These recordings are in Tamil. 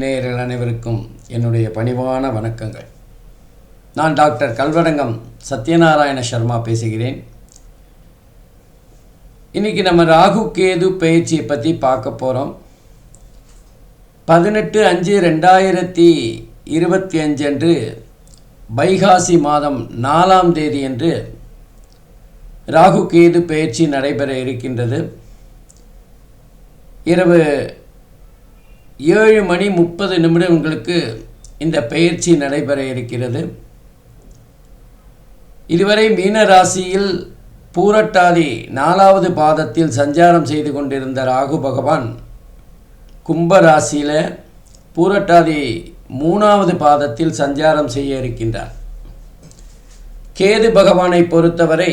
நேயர்கள் அனைவருக்கும் என்னுடைய பணிவான வணக்கங்கள். நான் டாக்டர் கல்வடங்கம் சத்யநாராயண சர்மா பேசுகிறேன். இன்றைக்கி நம்ம ராகு கேது பயிற்சியை பற்றி பார்க்க போகிறோம். 18/5/2025 அன்று வைகாசி மாதம் 4ஆம் தேதி அன்று ராகு கேது பயிற்சி நடைபெற இருக்கின்றது. இரவு 7:30 இந்த பயிற்சி நடைபெற இருக்கிறது. இதுவரை மீன ராசியில் பூரட்டாதி 4வது பாதத்தில் சஞ்சாரம் செய்து கொண்டிருந்த ராகு பகவான் கும்ப ராசியில் பூரட்டாதி 3வது பாதத்தில் சஞ்சாரம் செய்ய இருக்கின்றார். கேது பகவானை பொறுத்தவரை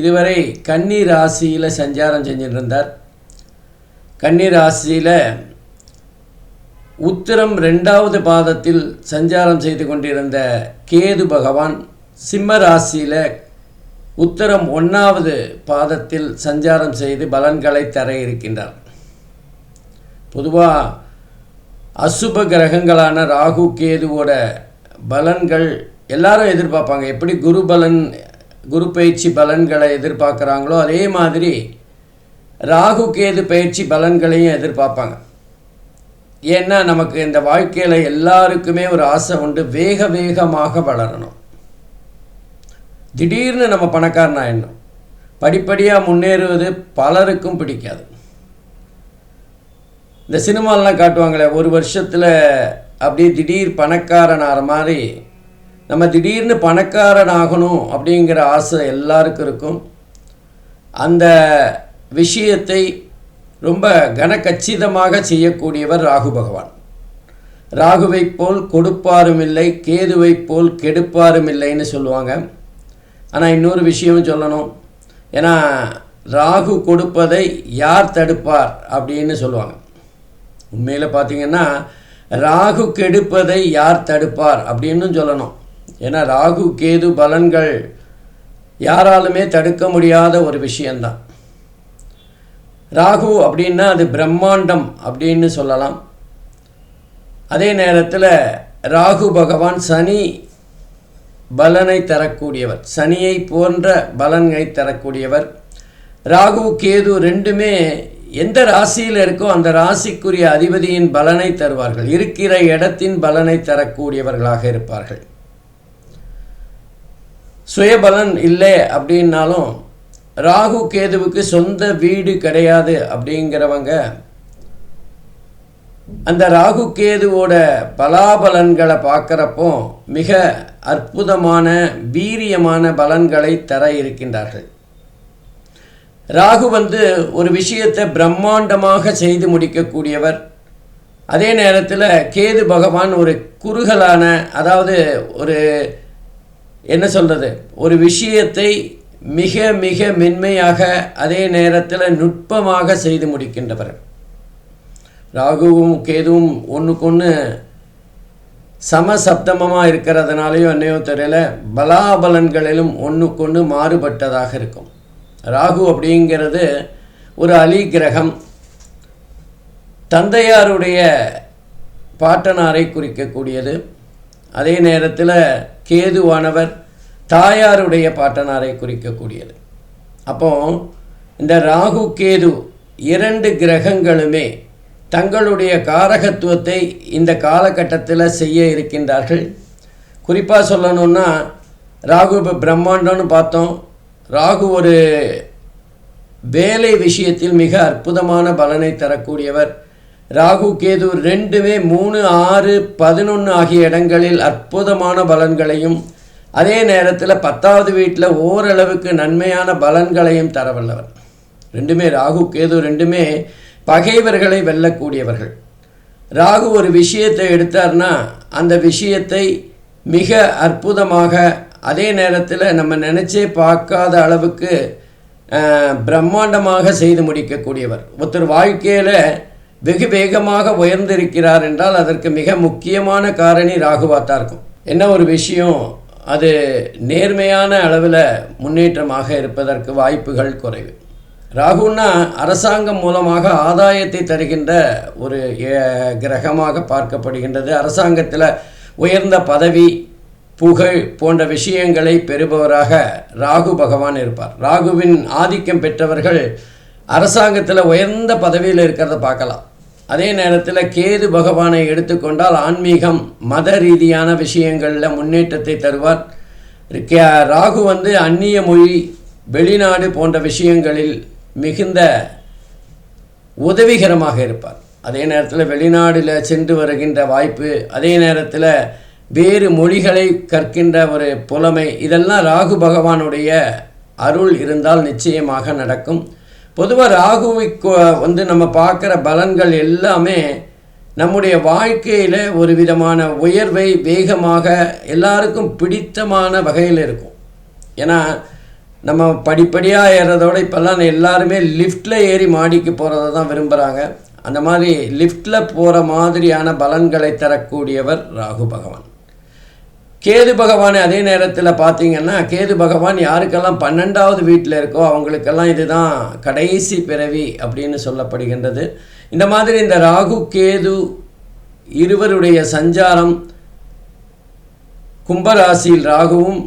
இதுவரை கன்னி ராசியில் சஞ்சாரம் செஞ்சிருந்தார். கன்னி ராசியில் உத்திரம் 2வது பாதத்தில் சஞ்சாரம் செய்து கொண்டிருந்த கேது பகவான் சிம்ம ராசியில் உத்திரம் 1வது பாதத்தில் சஞ்சாரம் செய்து பலன்களை தர இருக்கின்றார். பொதுவாக அசுப கிரகங்களான ராகு கேதுவோட பலன்கள் எல்லாரும் எதிர்பார்ப்பாங்க. எப்படி குரு பயிற்சி பலன்களை எதிர்பார்க்குறாங்களோ அதே மாதிரி ராகு கேது பயிற்சி பலன்களையும் எதிர்பார்ப்பாங்க. ஏன்னா நமக்கு இந்த வாழ்க்கையில் எல்லாருக்குமே ஒரு ஆசை உண்டு, வேகமாக வளரணும். திடீர்னு நம்ம பணக்காரனாயிடணும். படிப்படியாக முன்னேறுவது பலருக்கும் பிடிக்காது. இந்த சினிமாலாம் காட்டுவாங்களே, ஒரு வருஷத்தில் அப்படியே திடீர் பணக்காரன் ஆகிற மாதிரி நம்ம திடீர்னு பணக்காரன் ஆகணும் அப்படிங்கிற ஆசை எல்லாருக்கும் இருக்கும். அந்த விஷயத்தை ரொம்ப கனகச்சிதமாக செய்யக்கூடியவர் ராகு பகவான். ராகுவை போல் கொடுப்பாரும் இல்லை, கேதுவை போல் கெடுப்பாரும் இல்லைன்னு சொல்லுவாங்க. ஆனால் இன்னொரு விஷயம் சொல்லணும். ஏன்னா ராகு கொடுப்பதை யார் தடுப்பார் அப்படின்னு சொல்லுவாங்க. உண்மையில் பார்த்திங்கன்னா ராகு கெடுப்பதை யார் தடுப்பார் அப்படின்னு சொல்லணும். ஏன்னா ராகு கேது பலன்கள் யாராலுமே தடுக்க முடியாத ஒரு விஷயந்தான். ராகு அப்படின்னா அது பிரம்மாண்டம் அப்படின்னு சொல்லலாம். அதே நேரத்தில் ராகு பகவான் சனி பலனை தரக்கூடியவர், சனியை போன்ற பலனை தரக்கூடியவர். ராகு கேது ரெண்டுமே எந்த ராசியில் இருக்கோ அந்த ராசிக்குரிய அதிபதியின் பலனை தருவார்கள், இருக்கிற இடத்தின் பலனை தரக்கூடியவர்களாக இருப்பார்கள். சுயபலன் இல்லை அப்படின்னாலும் ராகு கேதுவுக்கு சொந்த வீடு கிடையாது அப்படிங்கிறவங்க அந்த ராகு கேதுவோட பலாபலன்களை பார்க்குறப்போ மிக அற்புதமான வீரியமான பலன்களை தர இருக்கின்றார்கள். ராகு ஒரு விஷயத்தை பிரம்மாண்டமாக செய்து முடிக்கக்கூடியவர். அதே நேரத்தில் கேது பகவான் ஒரு குறுகலான, அதாவது ஒரு என்ன சொல்கிறது, ஒரு விஷயத்தை மிக மிக மென்மையாக அதே நேரத்தில் நுட்பமாக செய்து முடிக்கின்றவர். ராகுவும் கேதுவும் ஒன்றுக்கொன்று சமசப்தமமாக இருக்கிறதுனாலையும் என்னையோ தெரியல, பலாபலன்களிலும் ஒன்றுக்கொன்று மாறுபட்டதாக இருக்கும். ராகு அப்படிங்கிறது ஒரு அலி கிரகம். தந்தையாருடைய பாட்டனாரை குறிக்கக்கூடியது. அதே நேரத்தில் கேதுவானவர் தாயாருடைய பாட்டனாரை குறிக்கக்கூடியது. அப்போ இந்த ராகு கேது 2 கிரகங்களுமே தங்களுடைய காரகத்துவத்தை இந்த காலகட்டத்தில் செய்ய இருக்கின்றார்கள். குறிப்பாக சொல்லணுன்னா ராகு இப்போ பிரம்மாண்டம்னு பார்த்தோம். ராகு ஒரு வேலை விஷயத்தில் மிக அற்புதமான பலனை தரக்கூடியவர். ராகு கேது ரெண்டுமே 3, 6, 11 ஆகிய இடங்களில் அற்புதமான பலன்களையும் அதே நேரத்தில் 10வது வீட்டில் ஓரளவுக்கு நன்மையான பலன்களையும் தரவல்லவர். ரெண்டுமே ராகு கேது ரெண்டுமே பகைவர்களை வெல்லக்கூடியவர்கள். ராகு ஒரு விஷயத்தை எடுத்தார்னா அந்த விஷயத்தை மிக அற்புதமாக அதே நேரத்தில் நம்ம நினச்சே பார்க்காத அளவுக்கு பிரம்மாண்டமாக செய்து முடிக்கக்கூடியவர். ஒருத்தர் வாழ்க்கையில் வெகு வேகமாக உயர்ந்திருக்கிறார் என்றால் அதற்கு மிக முக்கியமான காரணி ராகுவாத்தான் இருக்கும். என்ன ஒரு விஷயம் அது நேர்மையான அளவில் முன்னேற்றமாக இருப்பதற்கு வாய்ப்புகள் குறைவு. ராகுன்னா அரசாங்கம் மூலமாக ஆதாயத்தை தருகின்ற ஒரு கிரகமாக பார்க்கப்படுகின்றது. அரசாங்கத்தில் உயர்ந்த பதவி, புகழ் போன்ற விஷயங்களை பெறுபவராக ராகு பகவான் இருப்பார். ராகுவின் ஆதிக்கம் பெற்றவர்கள் அரசாங்கத்தில் உயர்ந்த பதவியில் இருக்கிறத பார்க்கலாம். அதே நேரத்தில் கேது பகவானை எடுத்துக்கொண்டால் ஆன்மீகம், மத ரீதியான விஷயங்களில் முன்னேற்றத்தை தருவார். ராகு அந்நிய மொழி, வெளிநாடு போன்ற விஷயங்களில் மிகுந்த உதவிகரமாக இருப்பார். அதே நேரத்தில் வெளிநாடில் சென்று வருகின்ற வாய்ப்பு, அதே நேரத்தில் வேறு மொழிகளை கற்கின்ற ஒரு புலமை, இதெல்லாம் ராகு பகவானுடைய அருள் இருந்தால் நிச்சயமாக நடக்கும். பொதுவாக ராகுவுக்கு நம்ம பார்க்குற பலன்கள் எல்லாமே நம்முடைய வாழ்க்கையில் ஒரு விதமான உயர்வை வேகமாக எல்லாருக்கும் பிடித்தமான வகையில் இருக்கும். ஏன்னா நம்ம படிப்படியாக ஏறதோடு இப்போல்லாம் எல்லாருமே லிஃப்டில் ஏறி மாடிக்கு போகிறத தான் விரும்புகிறாங்க. அந்த மாதிரி லிஃப்டில் போகிற மாதிரியான பலன்களை தரக்கூடியவர் ராகு பகவான். கேது பகவான் அதே நேரத்தில் பார்த்திங்கன்னா, கேது பகவான் யாருக்கெல்லாம் 12வது வீட்டில் இருக்கோ அவங்களுக்கெல்லாம் இதுதான் கடைசி பிறவி அப்படின்னு சொல்லப்படுகின்றது. இந்த மாதிரி இந்த ராகு கேது இருவருடைய சஞ்சாரம் கும்பராசியில் ராகுவும்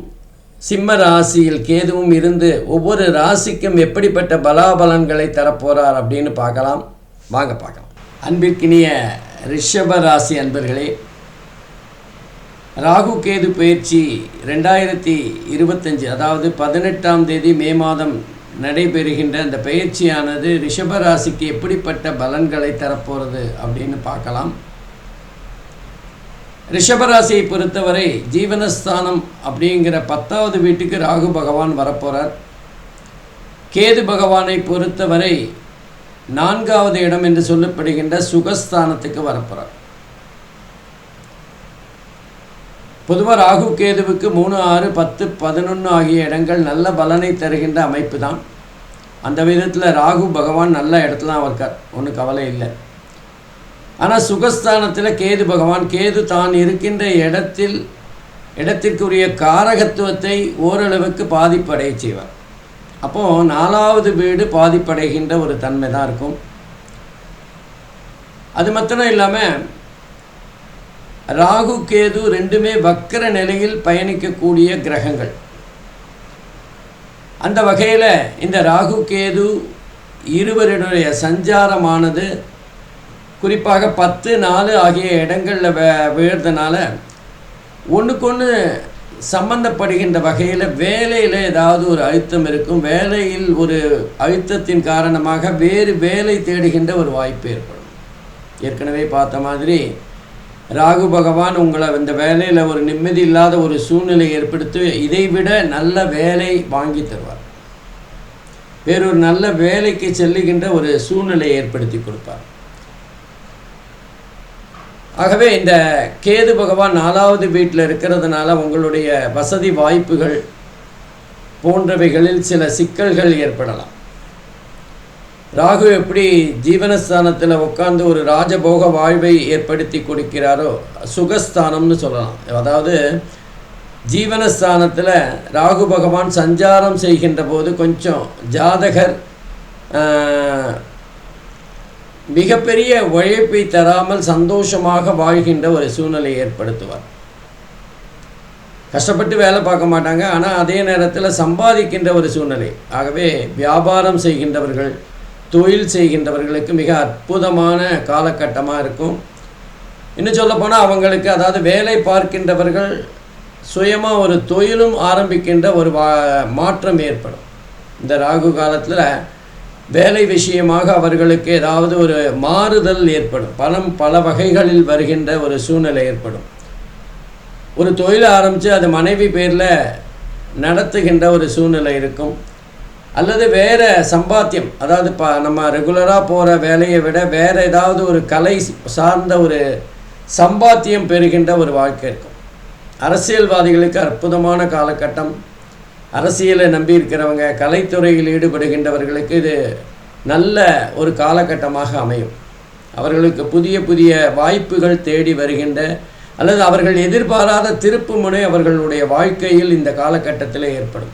சிம்ம ராசியில் கேதுவும் இருந்து ஒவ்வொரு ராசிக்கும் எப்படிப்பட்ட பலாபலன்களை தரப்போகிறார் அப்படின்னு பார்க்கலாம். வாங்க பார்க்கலாம். அன்பிற்கினிய ரிஷப ராசி அன்பர்களே, ராகு கேது பயிற்சி 2025 அதாவது 18ஆம் தேதி மே மாதம் நடைபெறுகின்ற அந்த பயிற்சியானது ரிஷபராசிக்கு எப்படிப்பட்ட பலன்களை தரப்போகிறது அப்படின்னு பார்க்கலாம். ரிஷபராசியை பொறுத்தவரை ஜீவனஸ்தானம் அப்படிங்கிற 10வது வீட்டுக்கு ராகு பகவான் வரப்போகிறார். கேது பகவானை பொறுத்தவரை 4வது இடம் என்று சொல்லப்படுகின்ற சுகஸ்தானத்துக்கு வரப்போகிறார். பொதுவாக ராகு கேதுவுக்கு 3, 6, 10, 11 ஆகிய இடங்கள் நல்ல பலனை தருகின்ற அமைப்பு தான். அந்த விதத்தில் ராகு பகவான் நல்ல இடத்துல தான் இருக்கார், ஒன்றும் கவலை இல்லை. ஆனால் சுகஸ்தானத்தில் கேது பகவான், கேது தான் இருக்கின்ற இடத்திற்குரிய காரகத்துவத்தை ஓரளவுக்கு பாதிப்படைய செய்வார். அப்போது 4வது வீடு பாதிப்படைகின்ற ஒரு தன்மை தான் இருக்கும். அது மாத்திரம் இல்லாமல் ராகு கேது ரெண்டுமே வக்கர நிலையில் பயணிக்கக்கூடிய கிரகங்கள். அந்த வகையில் இந்த ராகு கேது இருவருடைய சஞ்சாரமானது குறிப்பாக 10, 4 ஆகிய இடங்களில் விழுறதுனால ஒன்றுக்கொன்று சம்பந்தப்படுகின்ற வகையில் வேலையில் ஏதாவது ஒரு அழுத்தம் இருக்கும். வேலையில் ஒரு அழுத்தத்தின் காரணமாக வேறு வேலை தேடுகின்ற ஒரு வாய்ப்பு ஏற்படும். ஏற்கனவே பார்த்த மாதிரி ராகு பகவான் உங்களை இந்த வேலையில் ஒரு நிம்மதி இல்லாத ஒரு சூழ்நிலை ஏற்படுத்தி இதைவிட நல்ல வேலை வாங்கி தருவார். வேறொரு நல்ல வேலைக்கு செல்லுகின்ற ஒரு சூழ்நிலையை ஏற்படுத்தி கொடுப்பார். ஆகவே இந்த கேது பகவான் 4வது வீட்டில் இருக்கிறதுனால உங்களுடைய வசதி வாய்ப்புகள் போன்றவைகளில் சில சிக்கல்கள் ஏற்படலாம். ராகு எப்படி ஜீவனஸ்தானத்தில் உட்கார்ந்து ஒரு ராஜபோக வாழ்வை ஏற்படுத்தி கொடுக்கிறாரோ, சுகஸ்தானம்னு சொல்லலாம். அதாவது ஜீவனஸ்தானத்தில் ராகு பகவான் சஞ்சாரம் செய்கின்ற போது கொஞ்சம் ஜாதகர் மிகப்பெரிய உழைப்பை தராமல் சந்தோஷமாக வாழ்கின்ற ஒரு சூழ்நிலையை ஏற்படுத்துவார். கஷ்டப்பட்டு வேலை பார்க்க மாட்டாங்க, ஆனால் அதே நேரத்தில் சம்பாதிக்கின்ற ஒரு சூழ்நிலை. ஆகவே வியாபாரம் செய்கின்றவர்கள், தொழில் செய்கின்றவர்களுக்கு மிக அற்புதமான காலகட்டமாக இருக்கும். இன்னும் சொல்லப்போனால் அவங்களுக்கு, அதாவது வேலை பார்க்கின்றவர்கள் சுயமாக ஒரு தொழிலும் ஆரம்பிக்கின்ற ஒரு மாற்றம் ஏற்படும். இந்த ராகு காலத்தில் வேலை விஷயமாக அவர்களுக்கு ஏதாவது ஒரு மாறுதல் ஏற்படும். பல வகைகளில் வருகின்ற ஒரு சூழ்நிலை ஏற்படும். ஒரு தொழில் ஆரம்பித்து அது மனைவி பேரில் நடத்துகின்ற ஒரு சூழ்நிலை இருக்கும். அல்லது வேறு சம்பாத்தியம், அதாவது நம்ம ரெகுலராக போகிற வேலையை விட வேறு ஏதாவது ஒரு கலை சார்ந்த ஒரு சம்பாத்தியம் பெறுகின்ற ஒரு வாழ்க்கை இருக்கும். அரசியல்வாதிகளுக்கு அற்புதமான காலகட்டம். அரசியலை நம்பி இருக்கிறவங்க, கலைத்துறையில் ஈடுபடுகின்றவர்களுக்கு இது நல்ல ஒரு காலகட்டமாக அமையும். அவர்களுக்கு புதிய புதிய வாய்ப்புகள் தேடி வருகின்ற, அல்லது அவர்கள் எதிர்பாராத திருப்பு முனை அவர்களுடைய வாழ்க்கையில் இந்த காலகட்டத்தில் ஏற்படும்.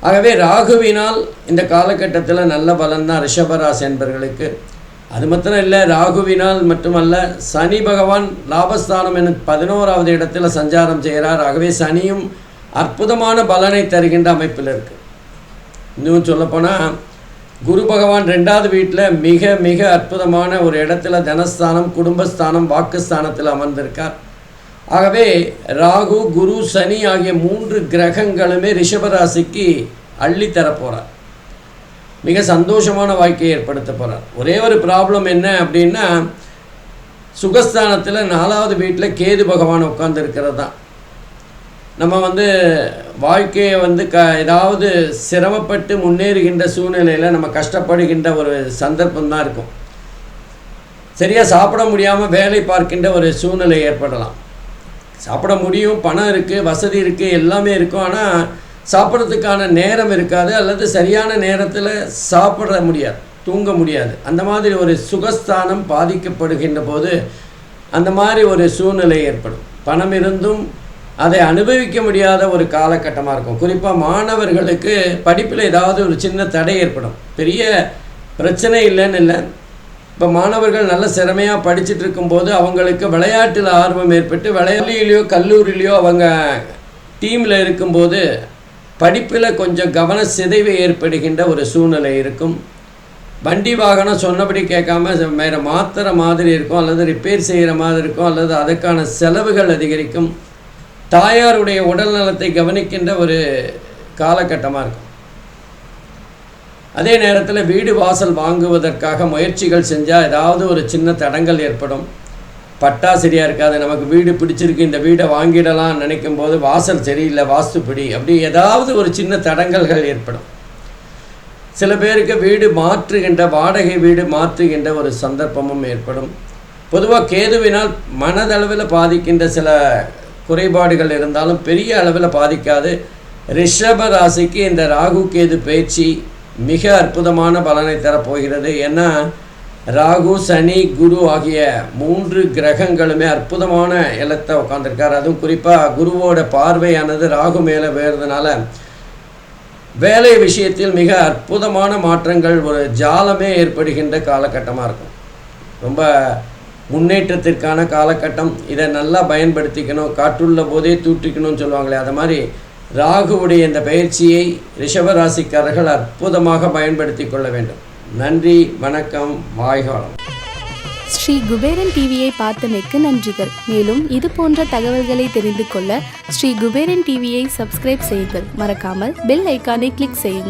ஆகவே ராகுவினால் இந்த காலகட்டத்தில் நல்ல பலன்தான் ரிஷபராசி என்பவர்களுக்கு. அது மாத்திரம் இல்லை, ராகுவினால் மட்டுமல்ல, சனி பகவான் லாபஸ்தானம் என 11வது இடத்துல சஞ்சாரம் செய்கிறார். ஆகவே சனியும் அற்புதமான பலனை தருகின்ற அமைப்பில் இருக்குது. இன்னும் சொல்லப்போனால் குரு பகவான் 2வது வீட்டில் மிக மிக அற்புதமான ஒரு இடத்துல தனஸ்தானம், குடும்பஸ்தானம், வாக்குஸ்தானத்தில் அமர்ந்திருக்கார். ஆகவே ராகு, குரு, சனி ஆகிய 3 கிரகங்களுமே ரிஷபராசிக்கு அள்ளித்தரப்போகிறார். மிக சந்தோஷமான வாழ்க்கையை ஏற்படுத்த போகிறார். ஒரே ஒரு ப்ராப்ளம் என்ன அப்படின்னா, சுகஸ்தானத்தில் 4வது வீட்டில் கேது பகவான் உட்கார்ந்துருக்கிறது தான். நம்ம வாழ்க்கையை ஏதாவது சிரமப்பட்டு முன்னேறுகின்ற சூழ்நிலையில் நம்ம கஷ்டப்படுகின்ற ஒரு சந்தர்ப்பம் தான் இருக்கும். சரியாக சாப்பிட முடியாமல் வேலை பார்க்கின்ற ஒரு சூழ்நிலை ஏற்படலாம். சாப்பிட முடியும், பணம் இருக்குது, வசதி இருக்குது, எல்லாமே இருக்கும். ஆனால் சாப்பிட்றதுக்கான நேரம் இருக்காது, அல்லது சரியான நேரத்தில் சாப்பிட முடியாது, தூங்க முடியாது. அந்த மாதிரி ஒரு சுகஸ்தானம் பாதிக்கப்படுகின்ற போது அந்த மாதிரி ஒரு சூழ்நிலை ஏற்படும். பணம் இருந்தும் அதை அனுபவிக்க முடியாத ஒரு காலகட்டமாக இருக்கும். குறிப்பாக மாணவர்களுக்கு படிப்பில் ஏதாவது ஒரு சின்ன தடை ஏற்படும். பெரிய பிரச்சனை இல்லைன்னு இல்லை. இப்போ மாணவர்கள் நல்ல திறமையாக படிச்சுட்டு இருக்கும்போது அவங்களுக்கு விளையாட்டில் ஆர்வம் ஏற்பட்டு விளையாட்டுலையோ கல்லூரியிலையோ அவங்க டீமில் இருக்கும்போது படிப்பில் கொஞ்சம் கவன சிதைவு ஏற்படுகின்ற ஒரு சூழ்நிலை இருக்கும். வண்டி வாகனம் சொன்னபடி கேட்காம வேறு மாற்றுற மாதிரி இருக்கும், அல்லது ரிப்பேர் செய்கிற மாதிரி இருக்கும், அல்லது அதுக்கான செலவுகள் அதிகரிக்கும். தாயாருடைய உடல் நலத்தை கவனிக்கின்ற ஒரு காலகட்டமாக இருக்கும். அதே நேரத்தில் வீடு வாசல் வாங்குவதற்காக முயற்சிகள் செஞ்சால் ஏதாவது ஒரு சின்ன தடங்கள் ஏற்படும். பட்டா சரியாக இருக்காது, நமக்கு வீடு பிடிச்சிருக்கு, இந்த வீடை வாங்கிடலாம் நினைக்கும் போது வாசல் சரியில்லை, வாஸ்துப்படி, அப்படி ஏதாவது ஒரு சின்ன தடங்கல்கள் ஏற்படும். சில பேருக்கு வீடு மாற்றுகின்ற, வாடகை வீடு மாற்றுகின்ற ஒரு சந்தர்ப்பமும் ஏற்படும். பொதுவாக கேதுவினால் மனதளவில் பாதிக்கின்ற சில குறைபாடுகள் இருந்தாலும் பெரிய அளவில் பாதிக்காது. ரிஷப ராசிக்கு இந்த ராகு கேது பயிற்சி மிக அற்புதமான பலனை தரப்போகிறது. ஏன்னா ராகு, சனி, குரு ஆகிய 3 கிரகங்களுமே அற்புதமான இடத்தை உட்காந்துருக்கார். அதுவும் குறிப்பாக குருவோட பார்வையானது ராகு மேலே வேறதுனால வேலை விஷயத்தில் மிக அற்புதமான மாற்றங்கள், ஒரு ஜாலமே ஏற்படுகின்ற காலகட்டமாக இருக்கும். ரொம்ப முன்னேற்றத்திற்கான காலகட்டம். இதை நல்லா பயன்படுத்திக்கணும். காற்றுள்ள போதே தூற்றிக்கணும்னு சொல்லுவாங்களே, அது மாதிரி ராகுவுடைய இந்த பயிற்சியை ரிஷபராசிக்காரர்கள் அற்புதமாக பயன்படுத்தி கொள்ள வேண்டும். நன்றி, வணக்கம், வாழ்க. ஸ்ரீ குபேரன் டிவியை பார்த்தமைக்கு நன்றிகள். மேலும் இது போன்ற தகவல்களை தெரிந்து கொள்ள ஸ்ரீ குபேரன் டிவியை சப்ஸ்கிரைப் செய்யுங்கள். மறக்காமல் பெல் ஐக்கானை கிளிக் செய்யுங்கள்.